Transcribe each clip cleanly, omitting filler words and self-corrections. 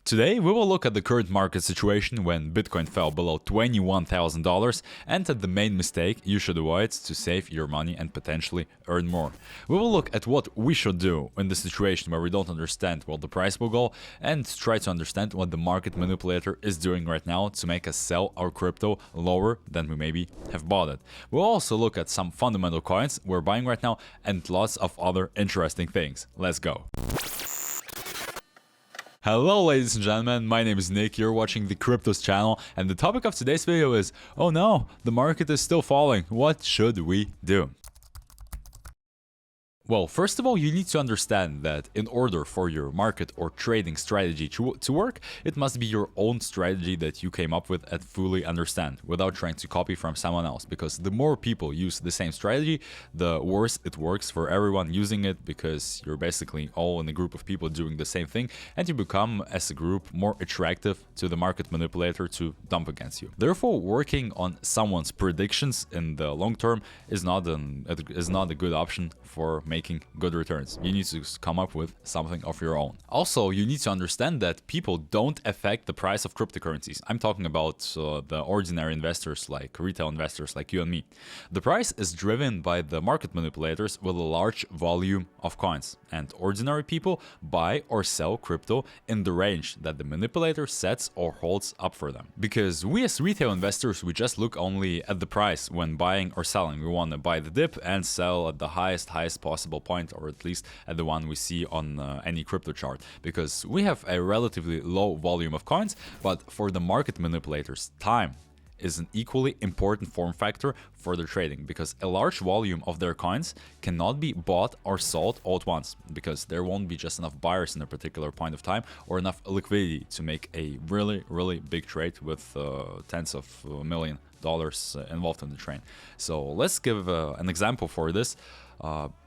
Today, we will look at the current market situation when Bitcoin fell below $21,000 and at the main mistake you should avoid to save your money and potentially earn more. We will look at what we should do in the situation where we don't understand where the price will go and try to understand what the market manipulator is doing right now to make us sell our crypto lower than we maybe have bought it. We'll also look at some fundamental coins we're buying right now and lots of other interesting things. Let's go. Hello ladies and gentlemen, my name is Nick, you're watching the Cryptus channel, and the topic of today's video is, oh no, the market is still falling, what should we do? Well, first of all, you need to understand that in order for your market or trading strategy to work, it must be your own strategy that you came up with and fully understand without trying to copy from someone else. Because the more people use the same strategy, the worse it works for everyone using it, because you're basically all in a group of people doing the same thing and you become, as a group, more attractive to the market manipulator to dump against you. Therefore, working on someone's predictions in the long term is not a good option for making good returns. You need to come up with something of your own. Also, you need to understand that people don't affect the price of cryptocurrencies. I'm talking about the ordinary investors, like retail investors like you and me. The price is driven by the market manipulators with a large volume of coins, and ordinary people buy or sell crypto in the range that the manipulator sets or holds up for them. Because we as retail investors, we just look only at the price when buying or selling. We want to buy the dip and sell at the highest possible point, or at least at the one we see on any crypto chart, because we have a relatively low volume of coins. But for the market manipulators, time is an equally important form factor for their trading, because a large volume of their coins cannot be bought or sold all at once, because there won't be just enough buyers in a particular point of time or enough liquidity to make a really big trade with tens of $1 million involved in the trade. So let's give an example for this.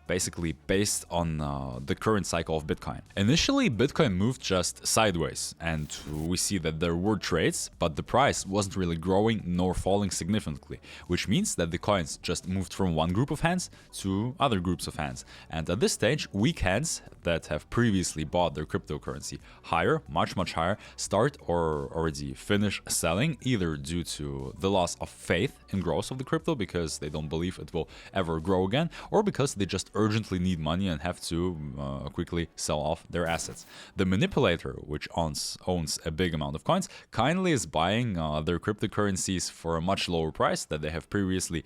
Basically based on the current cycle of Bitcoin. Initially, Bitcoin moved just sideways, and we see that there were trades, but the price wasn't really growing nor falling significantly, which means that the coins just moved from one group of hands to other groups of hands. And at this stage, weak hands that have previously bought their cryptocurrency higher, much higher, start or already finish selling, either due to the loss of faith in growth of the crypto because they don't believe it will ever grow again, or because they just urgently need money and have to quickly sell off their assets. The manipulator, which owns a big amount of coins, kindly is buying their cryptocurrencies for a much lower price that they have previously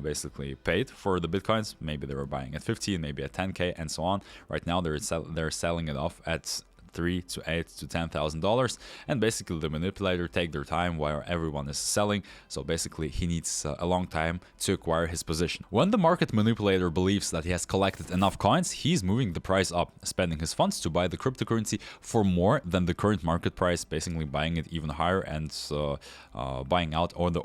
basically paid for the bitcoins. Maybe they were buying at 15, maybe at 10k, and so on. Right now they're selling it off at $3,000 to $8,000 to $10,000, and basically the manipulator take their time while everyone is selling. So basically he needs a long time to acquire his position. When the market manipulator believes that he has collected enough coins, he's moving the price up, spending his funds to buy the cryptocurrency for more than the current market price, basically buying it even higher and buying out all the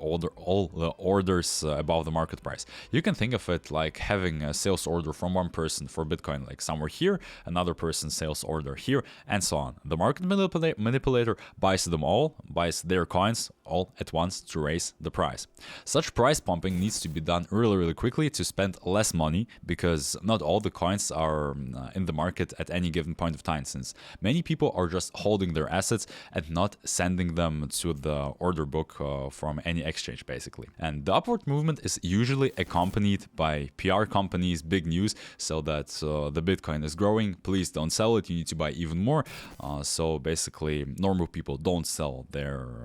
orders above the market price. You can think of it like having a sales order from one person for Bitcoin, like somewhere here, another person's sales order here, and so on. The market manipulator buys them all, buys their coins all at once to raise the price. Such price pumping needs to be done really quickly to spend less money, because not all the coins are in the market at any given point of time, since many people are just holding their assets and not sending them to the order book from any exchange, basically. And the upward movement is usually accompanied by PR companies, big news, so that the Bitcoin is growing, please don't sell it, you need to buy even more. So basically normal people don't sell their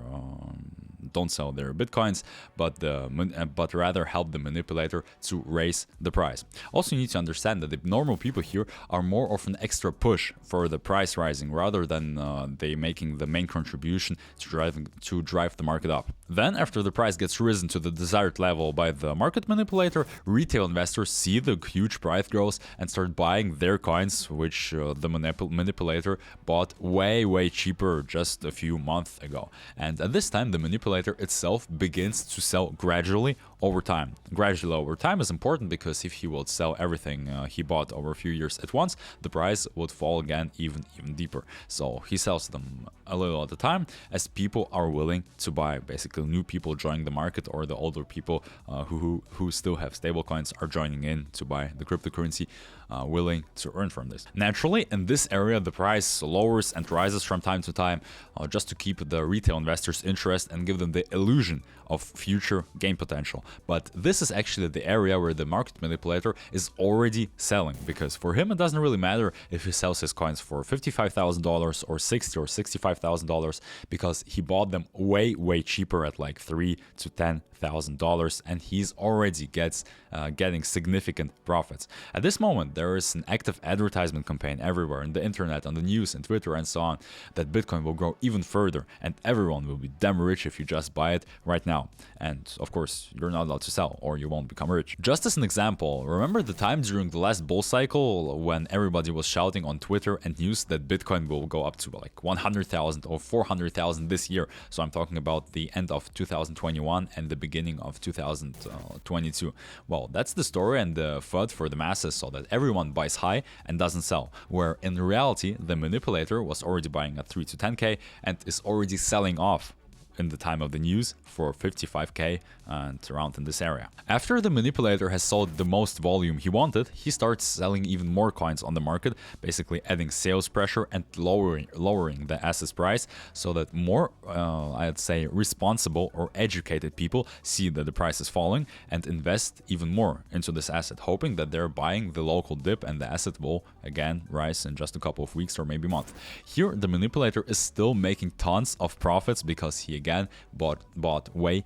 bitcoins, but rather help the manipulator to raise the price. Also, you need to understand that the normal people here are more of an extra push for the price rising, rather than they making the main contribution to drive the market up. Then, after the price gets risen to the desired level by the market manipulator, retail investors see the huge price growth and start buying their coins, which the manipulator bought way cheaper just a few months ago. And at this time, the manipulator itself begins to sell gradually over time. Gradually over time is important because if he would sell everything he bought over a few years at once, the price would fall again even deeper. So he sells them a little at a time as people are willing to buy. Basically, new people joining the market, or the older people who still have stablecoins are joining in to buy the cryptocurrency, willing to earn from this. Naturally, in this area, the price lowers and rises from time to time just to keep the retail investors' interest and give them the illusion of future gain potential. But this is actually the area where the market manipulator is already selling, because for him it doesn't really matter if he sells his coins for $55,000 or $60,000 or $65,000, because he bought them way cheaper at like $3,000 to $10,000, and he's already getting significant profits. At this moment, there is an active advertisement campaign everywhere in the internet, on the news and Twitter and so on, that Bitcoin will grow even further and everyone will be damn rich if you just buy it right now. And of course, you're not allowed to sell or you won't become rich. Just as an example, remember the time during the last bull cycle when everybody was shouting on Twitter and news that Bitcoin will go up to like 100,000 or 400,000 this year? So I'm talking about the end of 2021 and the beginning of 2022. Well, that's the story and the FUD for the masses, so that everyone buys high and doesn't sell, where in reality the manipulator was already buying at 3 to 10k and is already selling off in the time of the news for 55k and around in this area. After the manipulator has sold the most volume he wanted, he starts selling even more coins on the market, basically adding sales pressure and lowering the asset's price, so that more, I'd say, responsible or educated people see that the price is falling and invest even more into this asset, hoping that they're buying the local dip and the asset will again rise in just a couple of weeks or maybe month. Here, the manipulator is still making tons of profits because he again bought way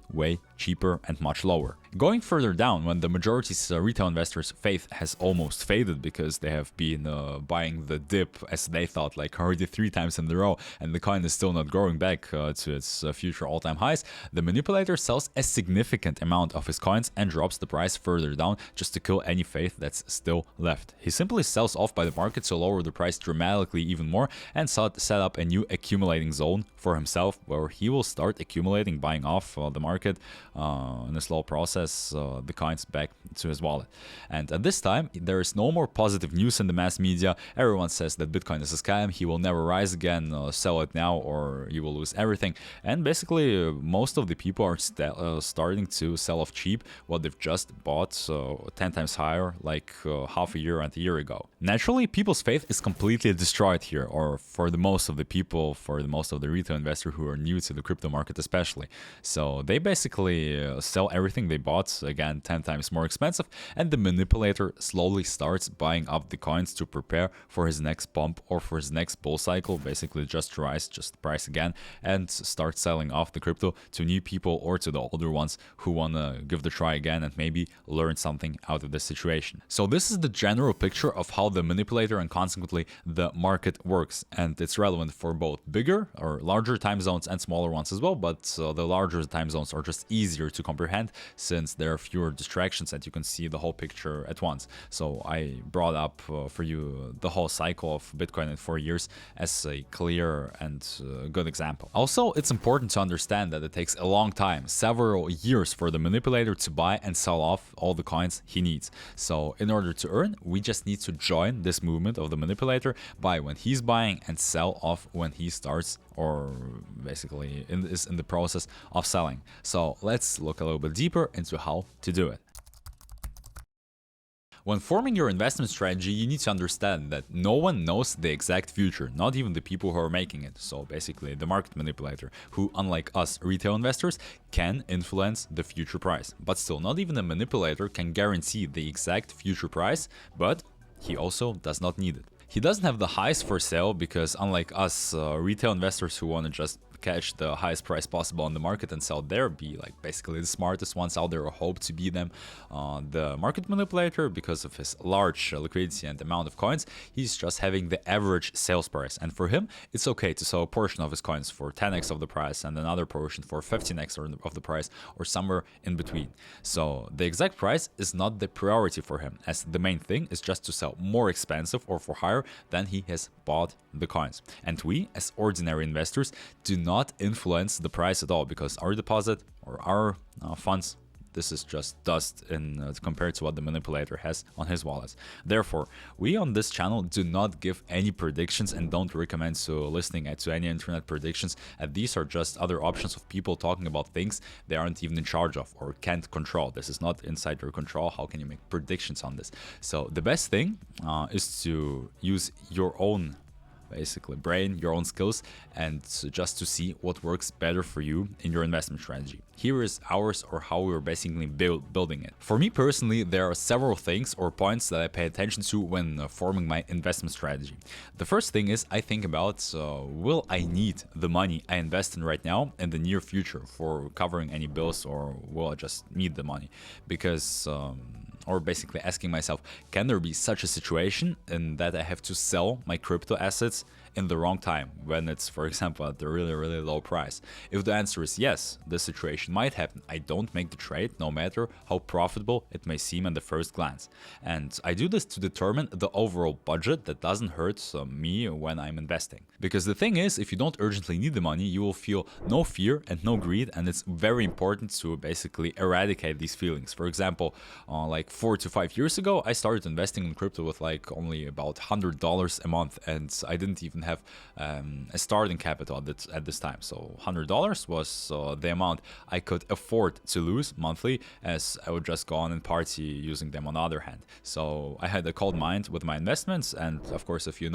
cheaper and much lower. Going further down, when the majority's retail investors' faith has almost faded because they have been buying the dip as they thought like already 3 times in a row, and the coin is still not growing back to its future all-time highs, the manipulator sells a significant amount of his coins and drops the price further down just to kill any faith that's still left. He simply sells off by the market to lower the price dramatically even more and set up a new accumulating zone for himself, where he will start accumulating, buying off the market in a slow process the coins back to his wallet. And at this time, there is no more positive news in the mass media. Everyone says that Bitcoin is a scam, he will never rise again, sell it now or you will lose everything. And basically, most of the people are starting to sell off cheap what they've just bought 10 times higher like half a year and a year ago. Naturally, people's faith is completely destroyed here, or for the most of the people, for the most of the retail investors who are new to the crypto market especially. So they basically sell everything they bought again 10 times more expensive, and the manipulator slowly starts buying up the coins to prepare for his next pump or for his next bull cycle, basically just rise the price again and start selling off the crypto to new people or to the older ones who want to give the try again and maybe learn something out of this situation. So this is the general picture of how the manipulator and consequently the market works, and it's relevant for both bigger or larger time zones and smaller ones as well, but the larger time zones are just easier to comprehend since there are fewer distractions and you can see the whole picture at once. So I brought up for you the whole cycle of Bitcoin in 4 years as a clear and good example. Also, it's important to understand that it takes a long time, several years, for the manipulator to buy and sell off all the coins he needs. So in order to earn, we just need to join this movement of the manipulator, buy when he's buying and sell off when he starts, or basically is in the process of selling. So let's look a little bit deeper into how to do it. When forming your investment strategy, you need to understand that no one knows the exact future, not even the people who are making it. So basically the market manipulator, who unlike us retail investors can influence the future price. But still, not even a manipulator can guarantee the exact future price, but he also does not need it. He doesn't have the highs for sale because unlike us retail investors who want to just catch the highest price possible on the market and sell there, be like basically the smartest ones out there or hope to be them, the market manipulator, because of his large liquidity and amount of coins, he's just having the average sales price, and for him it's okay to sell a portion of his coins for 10x of the price and another portion for 15x of the price or somewhere in between. So the exact price is not the priority for him, as the main thing is just to sell more expensive or for higher than he has bought the coins. And we as ordinary investors do not influence the price at all, because our deposit or our funds, This is just dust in compared to what the manipulator has on his wallets. Therefore, we on this channel do not give any predictions and don't recommend listening to any internet predictions. And these are just other options of people talking about things they aren't even in charge of or can't control. This is not inside your control. How can you make predictions on this? So the best thing is to use your own basically brain, your own skills, and just to see what works better for you in your investment strategy. Here is ours, or how we're basically building it. For me personally, there are several things or points that I pay attention to when forming my investment strategy. The first thing is I think about will I need the money I invest in right now in the near future for covering any bills, or will I just need the money? Because or basically asking myself, can there be such a situation in that I have to sell my crypto assets in the wrong time, when it's, for example, at a really low price? If the answer is yes, this situation might happen. I don't make the trade, no matter how profitable it may seem at the first glance. And I do this to determine the overall budget that doesn't hurt me when I'm investing. Because the thing is, if you don't urgently need the money, you will feel no fear and no greed, and it's very important to basically eradicate these feelings. For example, like 4 to 5 years ago, I started investing in crypto with like only about $100 a month, and I didn't even have a starting capital at this time. So $100 was the amount I could afford to lose monthly, as I would just go on and party using them on the other hand. So I had a cold mind with my investments, and of course, if you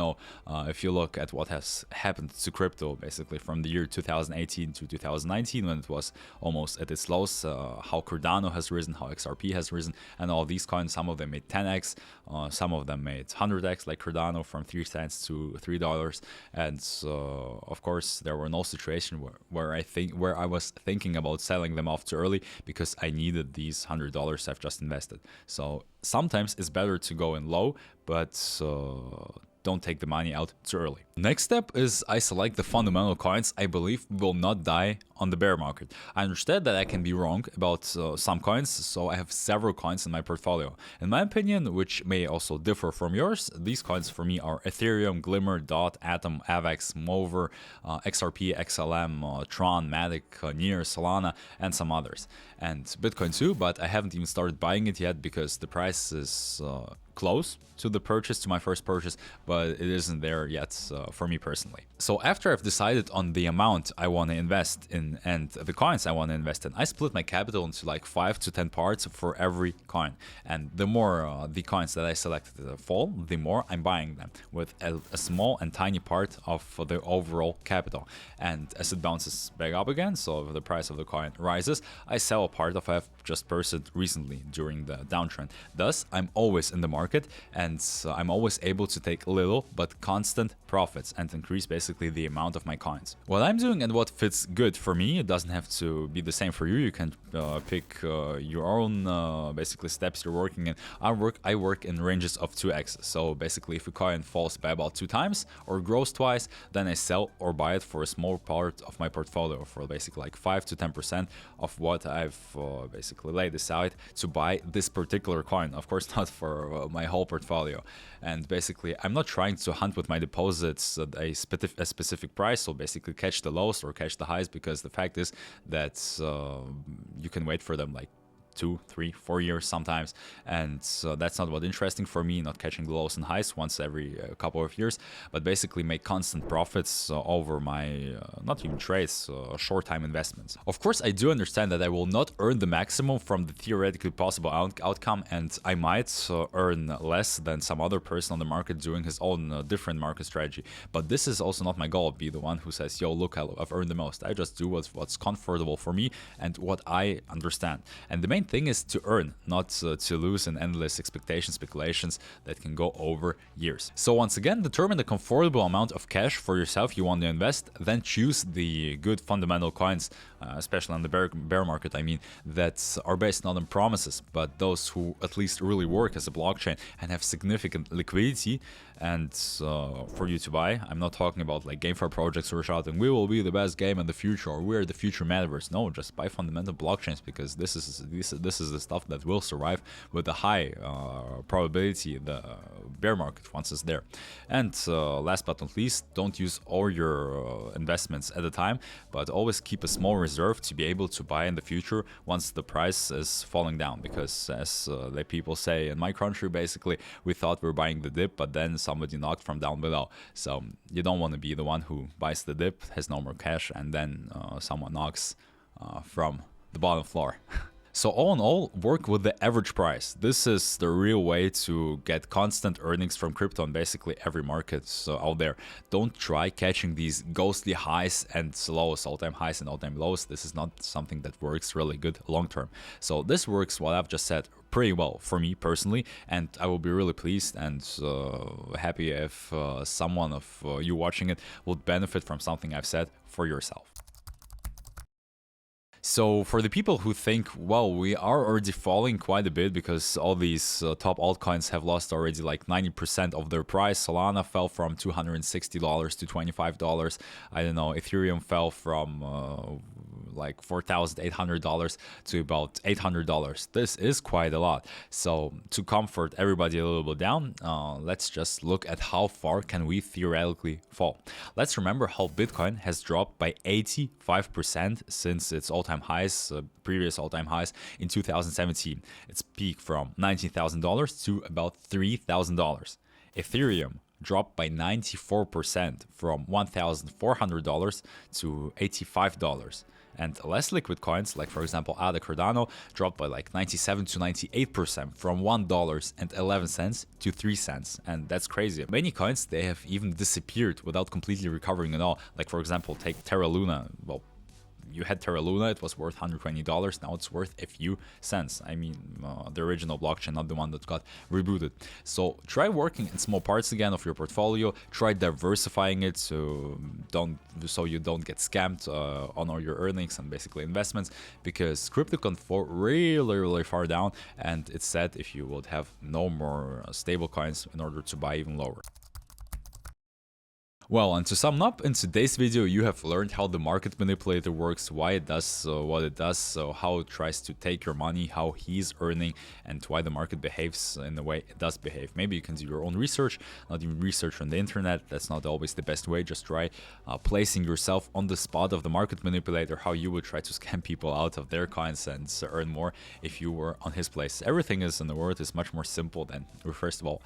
look at what has happened to crypto basically from the year 2018 to 2019, when it was almost at its lows, how Cardano has risen, how XRP has risen, and all these coins, some of them made 10x, some of them made 100x, like Cardano, from 3 cents to $3. And of course, there were no situation where I was thinking about selling them off too early, because I needed these $100 I've just invested. So sometimes it's better to go in low, but don't take the money out too early. Next step is I select the fundamental coins I believe will not die on the bear market. I understand that I can be wrong about some coins, so I have several coins in my portfolio. In my opinion, which may also differ from yours, these coins for me are Ethereum, Glimmer, DOT, Atom, AVAX, Mover, XRP, XLM, Tron, Matic, Near, Solana, and some others. And Bitcoin too, but I haven't even started buying it yet because the price is close to my first purchase, but it isn't there yet for me personally. So after I've decided on the amount I want to invest in and the coins I want to invest in, I split my capital into like 5 to 10 parts for every coin. And the more the coins that I selected fall, the more I'm buying them, with a small and tiny part of the overall capital. And as it bounces back up again, so if the price of the coin rises, I sell a part of I've just purchased recently during the downtrend. Thus, I'm always in the market, and I'm always able to take little but constant profits and increase basically the amount of my coins. What I'm doing and what fits good for me, it doesn't have to be the same for you. You can pick your own basically steps you're working in. I work in ranges of 2x. So basically, if a coin falls by about 2 times or grows twice, then I sell or buy it for a small part of my portfolio, for basically like 5 to 10% of what I've basically laid aside to buy this particular coin. Of course, not for my whole portfolio. And basically, I'm not trying to hunt with my deposits at a specific price, so basically catch the lows or catch the highs, because the fact is that you can wait for them like 2, 3, 4 years sometimes, and that's not what interesting for me, not catching the lows and highs once every couple of years, but basically make constant profits over my not even trades, short time investments. Of course, I do understand that I will not earn the maximum from the theoretically possible outcome, and I might earn less than some other person on the market doing his own different market strategy, but this is also not my goal, be the one who says, yo, look, I've earned the most. I just do what's comfortable for me and what I understand. And the main thing is to earn, not to lose in endless speculations that can go over years. So once again, determine the comfortable amount of cash for yourself you want to invest, then choose the good fundamental coins, especially on the bear market, I mean, that are based not on promises, but those who at least really work as a blockchain and have significant liquidity and for you to buy. I'm not talking about like GameFi projects who are shouting, we will be the best game in the future, or we're the future metaverse. No, just buy fundamental blockchains, because these this is the stuff that will survive with a high probability the bear market once it's there. And last but not least, don't use all your investments at a time, but always keep a small reserve to be able to buy in the future once the price is falling down. Because as the people say in my country, basically, we thought we were buying the dip, but then somebody knocked from down below. So you don't want to be the one who buys the dip, has no more cash, and then someone knocks from the bottom floor. So all in all, work with the average price. This is the real way to get constant earnings from crypto on basically every market out there. Don't try catching these ghostly highs and lows, all-time highs and all-time lows. This is not something that works really good long term. So this works, what I've just said, pretty well for me personally, and I will be really pleased and happy if someone of you watching it would benefit from something I've said for yourself. So for the people who think, well, we are already falling quite a bit because all these top altcoins have lost already like 90% of their price. Solana fell from $260 to $25. I don't know, Ethereum fell from like $4,800 to about $800. This is quite a lot. So to comfort everybody a little bit down, let's just look at how far can we theoretically fall. Let's remember how Bitcoin has dropped by 85% since its all-time highs, previous all-time highs in 2017. Its peak from $19,000 to about $3,000. Ethereum dropped by 94% from $1,400 to $85. And less liquid coins, like for example ADA Cardano, dropped by like 97 to 98% from $1.11 to 3 cents. And that's crazy. Many coins, they have even disappeared without completely recovering at all. Like for example, take Terra Luna. Well, you had Terra Luna, it was worth $120, now it's worth a few cents. I mean, the original blockchain, not the one that got rebooted. So try working in small parts again of your portfolio, try diversifying it so you don't get scammed on all your earnings and basically investments, because crypto can fall really far down, and it's sad if you would have no more stable coins in order to buy even lower. Well, and to sum up, in today's video you have learned how the market manipulator works, why it does what it does, so how it tries to take your money, how he's earning, and why the market behaves in the way it does behave. Maybe you can do your own research, not even research on the internet, that's not always the best way. Just try placing yourself on the spot of the market manipulator, how you would try to scam people out of their coins and earn more if you were on his place. Everything is in the world is much more simple than we first of all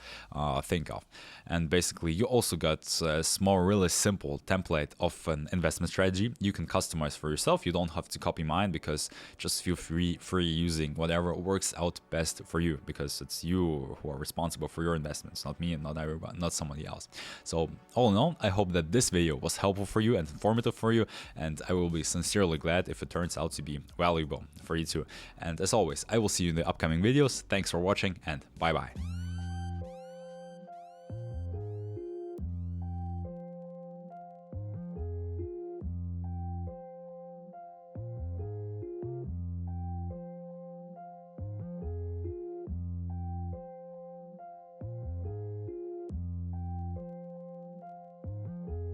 think of. And basically you also got a small, really simple template of an investment strategy you can customize for yourself. You don't have to copy mine, because just feel free using whatever works out best for you, because it's you who are responsible for your investments, not me and not everybody, not somebody else. So all in all, I hope that this video was helpful for you and informative for you, and I will be sincerely glad if it turns out to be valuable for you too. And as always, I will see you in the upcoming videos. Thanks for watching, and bye bye.